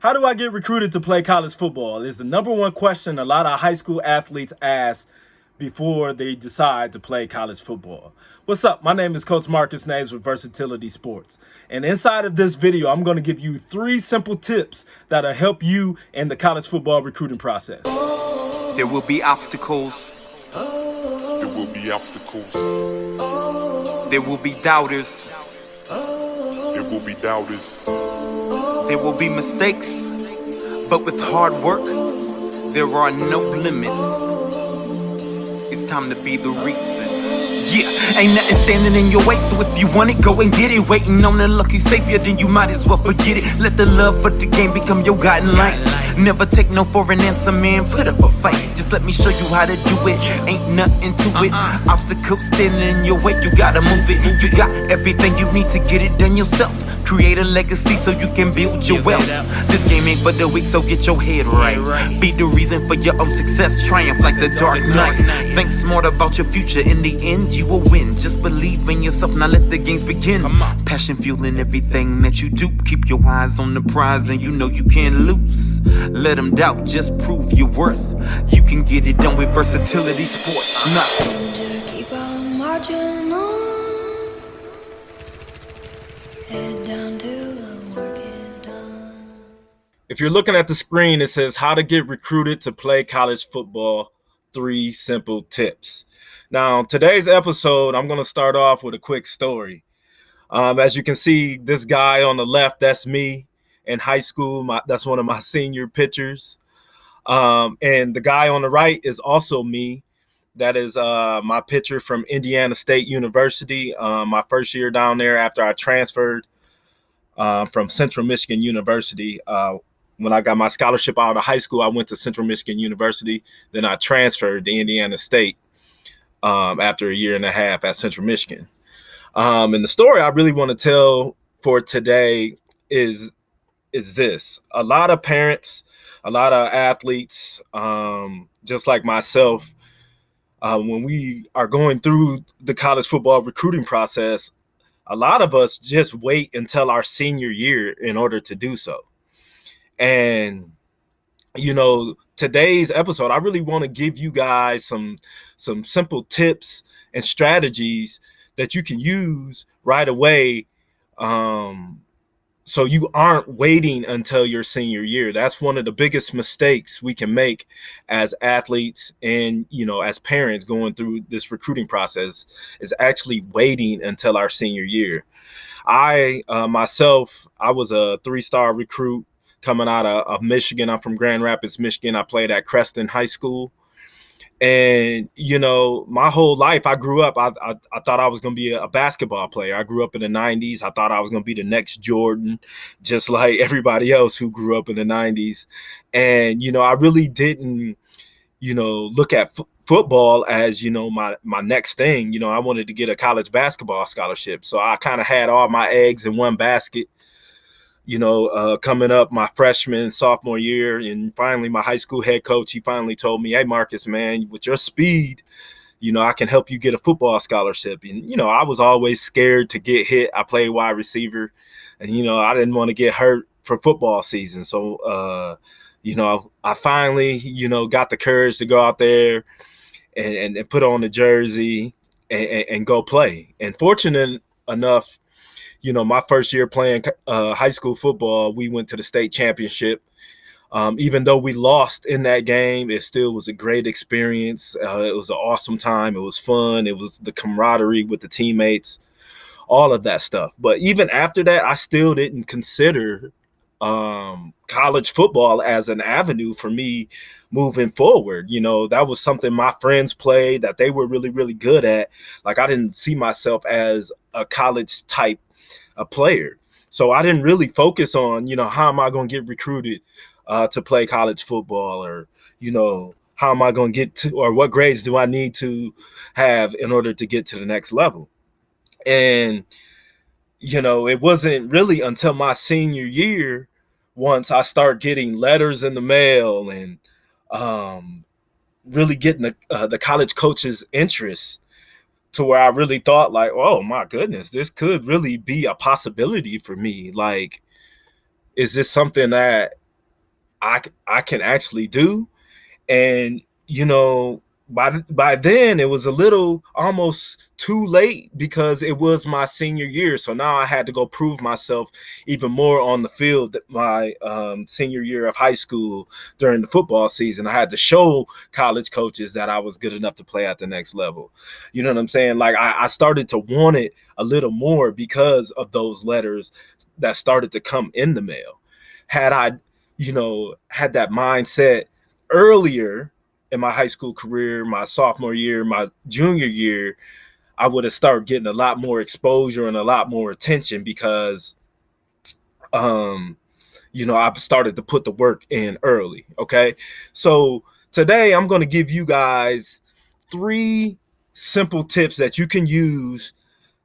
How do I get recruited to play college football? Is the number one question a lot of high school athletes ask before they decide to play college football. What's up? My name is Coach Marcus Names with Versatility Sports. And inside of this video, I'm going to give you 3 simple tips that'll help you in the college football recruiting process. There will be obstacles. There will be obstacles. There will be doubters. There will be doubters. There will be mistakes. But with hard work, there are no limits. It's time to be the reason. Yeah, ain't nothing standing in your way, so if you want it, go and get it. Waiting on a lucky savior, then you might as well forget it. Let the love for the game become your guiding light. Never take no for an answer, man, put up a fight. Just let me show you how to do it, ain't nothing to it. Obstacles standing in your way, you gotta move it. You got everything you need to get it done yourself. Create a legacy so you can build your wealth. This game ain't for the weak, so get your head right. Be the reason for your own success, triumph like the Dark Knight. Think smart about your future, in the end you will win. Just believe in yourself, now let the games begin. Passion fueling everything that you do. Keep your eyes on the prize and you know you can't lose. Let them doubt, just prove your worth. You can get it done with Versatility Sports. Keep on marching on. Head down till the work is done. If you're looking at the screen, it says how to get recruited to play college football, 3 simple tips. Now, today's episode, I'm going to start off with a quick story. As you can see, this guy on the left, that's me in high school. That's one of my senior pictures. And the guy on the right is also me. That is my picture from Indiana State University, my first year down there after I transferred from Central Michigan University. When I got my scholarship out of high school, I went to Central Michigan University. Then I transferred to Indiana State after a year and a half at Central Michigan. And the story I really want to tell for today is this. A lot of parents, a lot of athletes, just like myself, when we are going through the college football recruiting process, a lot of us just wait until our senior year in order to do so. And, you know, today's episode, I really want to give you guys some simple tips and strategies that you can use right away, so you aren't waiting until your senior year. That's one of the biggest mistakes we can make as athletes and, you know, as parents going through this recruiting process, is actually waiting until our senior year. I myself, I was a 3-star recruit coming out of Michigan. I'm from Grand Rapids, Michigan. I played at Creston High School. And, you know, my whole life I grew up, I thought I was going to be a basketball player. I grew up in the 90s. I thought I was going to be the next Jordan, just like everybody else who grew up in the 90s. And, you know, I really didn't, you know, look at football as, you know, my next thing. You know, I wanted to get a college basketball scholarship. So I kind of had all my eggs in one basket. You know, coming up my freshman, sophomore year, and finally my high school head coach, he finally told me, hey, Marcus, man, with your speed, you know, I can help you get a football scholarship. And, you know, I was always scared to get hit. I played wide receiver, and, you know, I didn't want to get hurt for football season. So, you know, I finally, you know, got the courage to go out there and put on the jersey and go play. And fortunate enough, you know, my first year playing high school football, we went to the state championship. Even though we lost in that game, it still was a great experience. It was an awesome time. It was fun. It was the camaraderie with the teammates, all of that stuff. But even after that, I still didn't consider college football as an avenue for me moving forward. You know, that was something my friends played that they were really, really good at. Like, I didn't see myself as a college type a player. So I didn't really focus on, you know, how am I going to get recruited to play college football, or, you know, how am I going to get to, or what grades do I need to have in order to get to the next level? And, you know, it wasn't really until my senior year, once I start getting letters in the mail and really getting the college coach's interest, to where I really thought, like, oh my goodness, this could really be a possibility for me. Like, is this something that I can actually do. And by then it was a little almost too late because it was my senior year. So now I had to go prove myself even more on the field. My senior year of high school, during the football season, I had to show college coaches that I was good enough to play at the next level. You know what I'm saying? Like I started to want it a little more because of those letters that started to come in the mail. Had I had that mindset earlier in my high school career, my sophomore year, my junior year, I would have started getting a lot more exposure and a lot more attention because I started to put the work in early. Okay. So today I'm going to give you guys 3 simple tips that you can use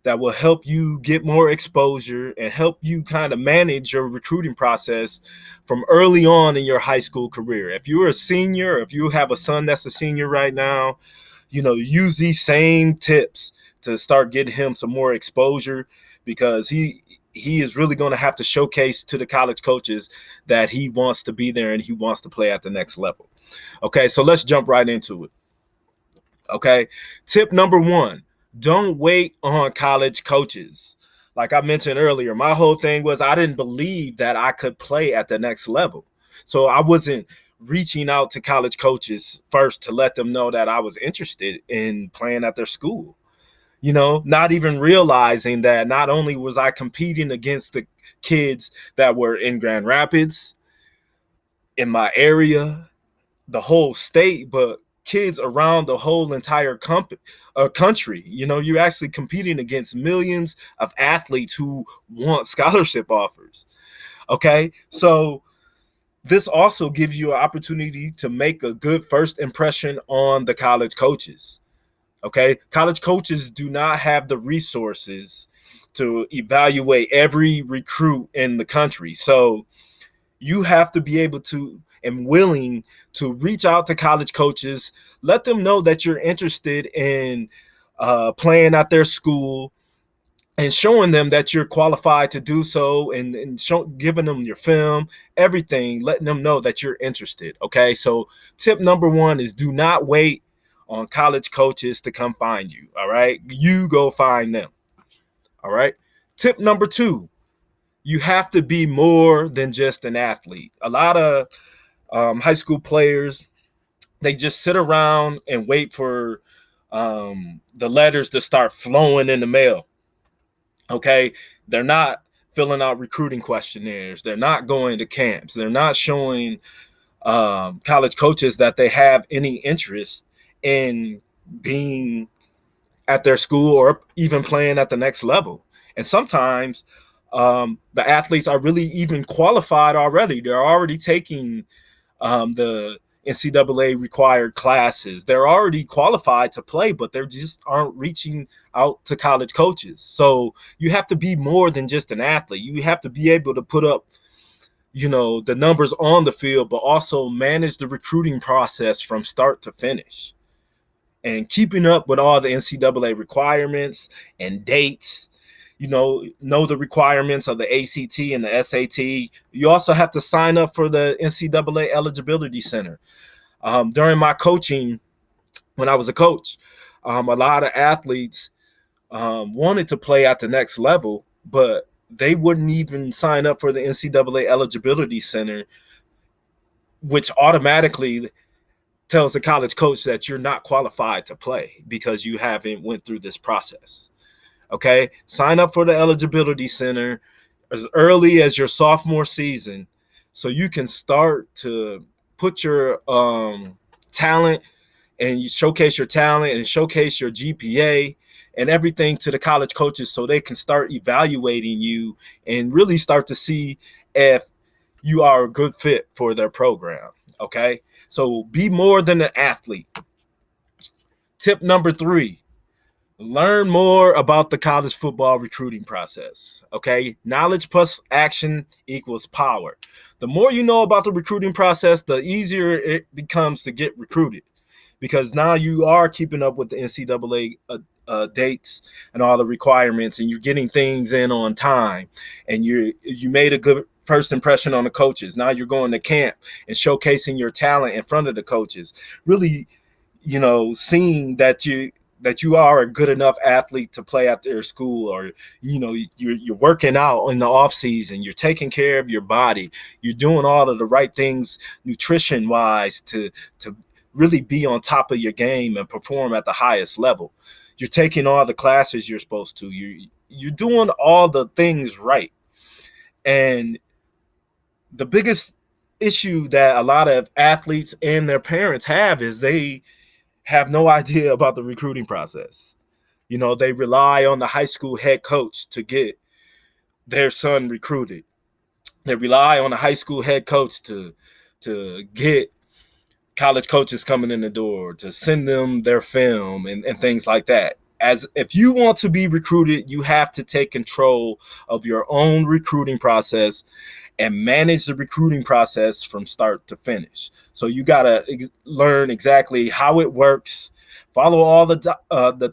that will help you get more exposure and help you kind of manage your recruiting process from early on in your high school career. If you're a senior, if you have a son that's a senior right now, use these same tips to start getting him some more exposure, because he is really going to have to showcase to the college coaches that he wants to be there and he wants to play at the next level. Okay, so let's jump right into it. Okay, tip number 1. Don't wait on college coaches. Like I mentioned earlier, my whole thing was I didn't believe that I could play at the next level. So I wasn't reaching out to college coaches first to let them know that I was interested in playing at their school. Not even realizing that not only was I competing against the kids that were in Grand Rapids, in my area, the whole state, but kids around the whole entire country. You're actually competing against millions of athletes who want scholarship offers. Okay, so this also gives you an opportunity to make a good first impression on the college coaches. Okay, college coaches do not have the resources to evaluate every recruit in the country. So you have to be able to and willing to reach out to college coaches, let them know that you're interested in playing at their school, and showing them that you're qualified to do so, and giving them your film, everything, letting them know that you're interested. Okay, so tip number 1 is do not wait on college coaches to come find you. All right, you go find them. All right, tip number 2, you have to be more than just an athlete. A lot of high school players, they just sit around and wait for the letters to start flowing in the mail. Okay, they're not filling out recruiting questionnaires. They're not going to camps. They're not showing college coaches that they have any interest in being at their school or even playing at the next level. And sometimes the athletes are really even qualified already. They're already taking the NCAA required classes. They're already qualified to play, but they just aren't reaching out to college coaches. So you have to be more than just an athlete. You have to be able to put up, the numbers on the field, but also manage the recruiting process from start to finish. And keeping up with all the NCAA requirements and dates, know the requirements of the ACT and the SAT. You also have to sign up for the NCAA Eligibility Center. During my coaching, when I was a coach, a lot of athletes wanted to play at the next level, but they wouldn't even sign up for the NCAA Eligibility Center, which automatically tells the college coach that you're not qualified to play because you haven't went through this process. Okay, sign up for the Eligibility Center as early as your sophomore season so you can start to put your talent, and you showcase your talent and showcase your GPA and everything to the college coaches so they can start evaluating you and really start to see if you are a good fit for their program. Okay, so be more than an athlete. Tip number 3, learn more about the college football recruiting process. Okay, knowledge plus action equals power. The more you know about the recruiting process, the easier it becomes to get recruited, because now you are keeping up with the NCAA dates and all the requirements, and you're getting things in on time, and you made a good first impression on the coaches. Now you're going to camp and showcasing your talent in front of the coaches. Really, seeing that you are a good enough athlete to play at their school, or you're working out in the off season, you're taking care of your body, you're doing all of the right things nutrition wise to really be on top of your game and perform at the highest level. You're taking all the classes you're supposed to. You're doing all the things right. And the biggest issue that a lot of athletes and their parents have is they have no idea about the recruiting process. They rely on the high school head coach to get their son recruited. They rely on the high school head coach to get college coaches coming in the door, to send them their film and things like that. As if you want to be recruited, you have to take control of your own recruiting process and manage the recruiting process from start to finish. So you got to learn exactly how it works, follow all the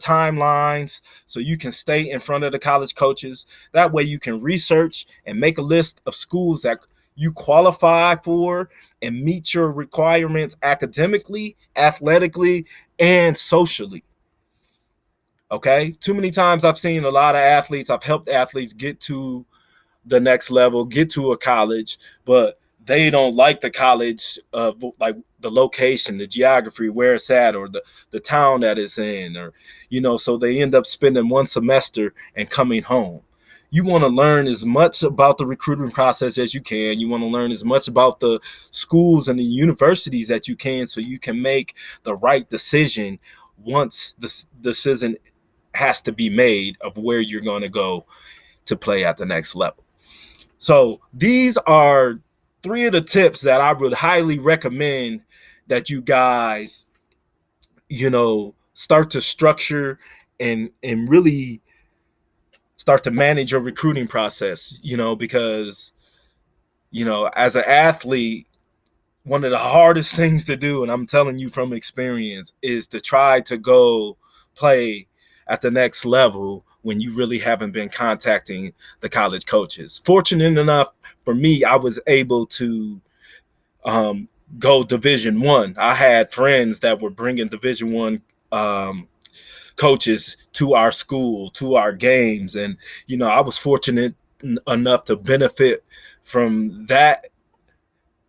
timelines so you can stay in front of the college coaches. That way you can research and make a list of schools that you qualify for and meet your requirements academically, athletically, and socially. Okay? Too many times I've seen a lot of athletes, I've helped athletes get to the next level, get to a college, but they don't like the college of like the location, the geography, where it's at, or the town that it's in, or so they end up spending one semester and coming home. You want to learn as much about the recruiting process as you can. You want to learn as much about the schools and the universities that you can, so you can make the right decision once the decision has to be made of where you're going to go to play at the next level. So these are 3 of the tips that I would highly recommend that you guys, start to structure and really start to manage your recruiting process, because, as an athlete, one of the hardest things to do, and I'm telling you from experience, is to try to go play at the next level when you really haven't been contacting the college coaches. Fortunate enough for me, I was able to go Division I. I had friends that were bringing Division I coaches to our school, to our games. And, I was fortunate enough to benefit from that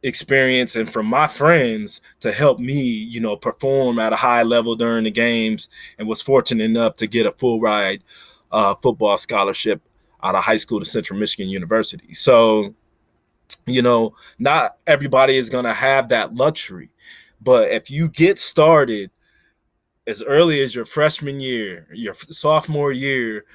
experience and from my friends to help me, perform at a high level during the games, and was fortunate enough to get a full ride football scholarship out of high school to Central Michigan University. So, not everybody is going to have that luxury, but if you get started as early as your freshman year, your sophomore year,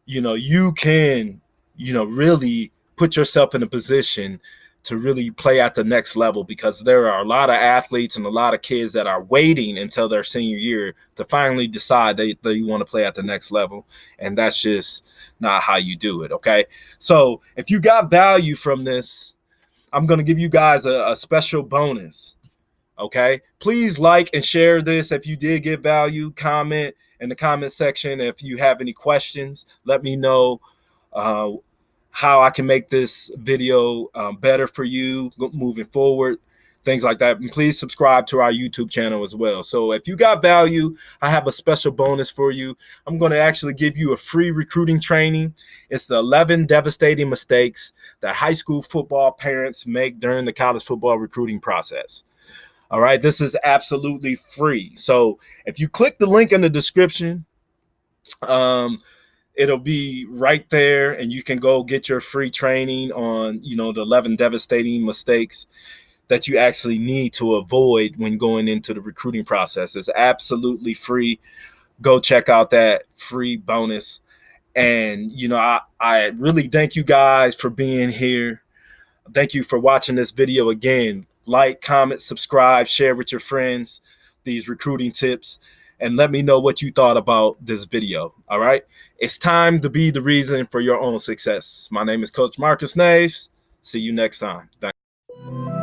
you can, really put yourself in a position to really play at the next level, because there are a lot of athletes and a lot of kids that are waiting until their senior year to finally decide they want to play at the next level. And that's just not how you do it. Okay. So if you got value from this, I'm going to give you guys a special bonus. Okay. Please like and share this. If you did get value, comment in the comment section. If you have any questions, let me know how I can make this video better for you moving forward, things like that. And please subscribe to our YouTube channel as well. So if you got value, I have a special bonus for you. I'm going to actually give you a free recruiting training. It's the 11 devastating mistakes that high school football parents make during the college football recruiting process. All right, this is absolutely free. So if you click the link in the description, it'll be right there, and you can go get your free training on, the 11 devastating mistakes that you actually need to avoid when going into the recruiting process. It's absolutely free. Go check out that free bonus. And, I really thank you guys for being here. Thank you for watching this video. Again, like, comment, subscribe, share with your friends these recruiting tips, and let me know what you thought about this video. All right. It's time to be the reason for your own success. My name is Coach Marcus Naves. See you next time. Thank you.